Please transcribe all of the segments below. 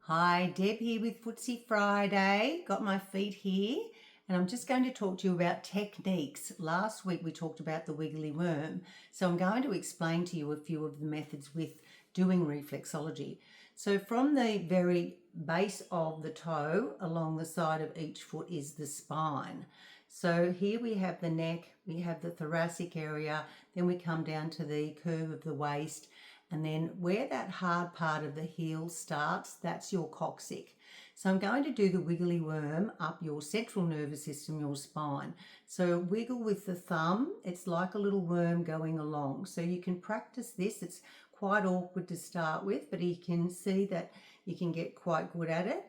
Hi, Deb here with Footsie Friday. Got my feet here and I'm just going to talk to you about techniques. Last week we talked about the wiggly worm, so I'm going to explain to you a few of the methods with doing reflexology. So from the very base of the toe along the side of each foot is the spine. So here we have the neck, we have the thoracic area, then we come down to the curve of the waist, and then where that hard part of the heel starts, that's your coccyx. So I'm going to do the wiggly worm up your central nervous system, your spine. So wiggle with the thumb. It's like a little worm going along. So you can practice this. It's quite awkward to start with, but you can see that you can get quite good at it.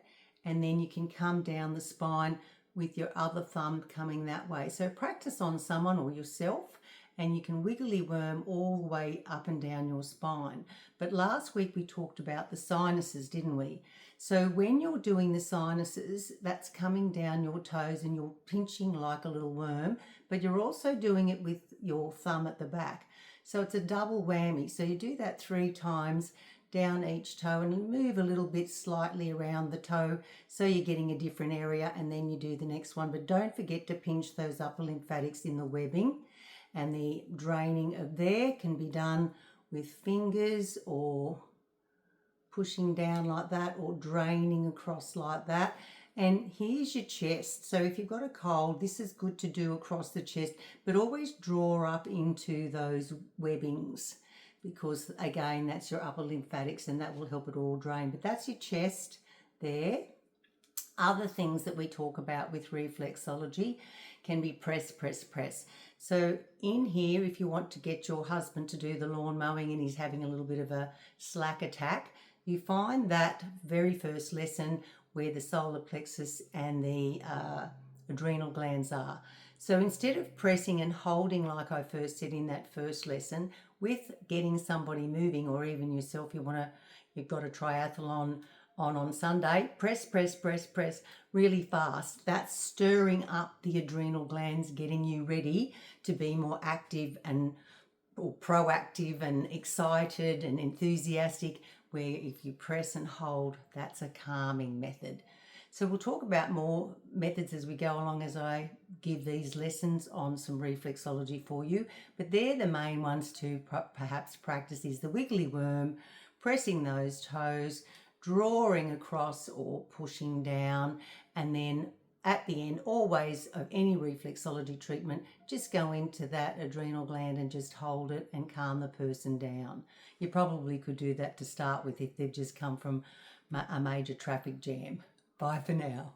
And then you can come down the spine with your other thumb coming that way. So practice on someone or yourself, and you can wiggly worm all the way up and down your spine. But last week we talked about the sinuses, didn't we? So when you're doing the sinuses, that's coming down your toes and you're pinching like a little worm, but you're also doing it with your thumb at the back. So it's a double whammy. So you do that 3 times down each toe and you move a little bit slightly around the toe so you're getting a different area, and then you do the next one. But don't forget to pinch those upper lymphatics in the webbing. And the draining of there can be done with fingers or pushing down like that or draining across like that. And here's your chest. So if you've got a cold, this is good to do across the chest, but always draw up into those webbings because, again, that's your upper lymphatics and that will help it all drain. But that's your chest there. Other things that we talk about with reflexology can be press, press, press. So in here, if you want to get your husband to do the lawn mowing and he's having a little bit of a slack attack, you find that very first lesson where the solar plexus and the adrenal glands are. So instead of pressing and holding like I first said in that first lesson, with getting somebody moving, or even yourself, you've got a triathlon on Sunday, press, press, press, press really fast. That's stirring up the adrenal glands, getting you ready to be more active and or proactive and excited and enthusiastic, where if you press and hold, that's a calming method. So we'll talk about more methods as we go along as I give these lessons on some reflexology for you, but they're the main ones to perhaps practice is the wiggly worm, pressing those toes, drawing across or pushing down, and then at the end, always of any reflexology treatment, just go into that adrenal gland and just hold it and calm the person down. You probably could do that to start with if they've just come from a major traffic jam. Bye for now.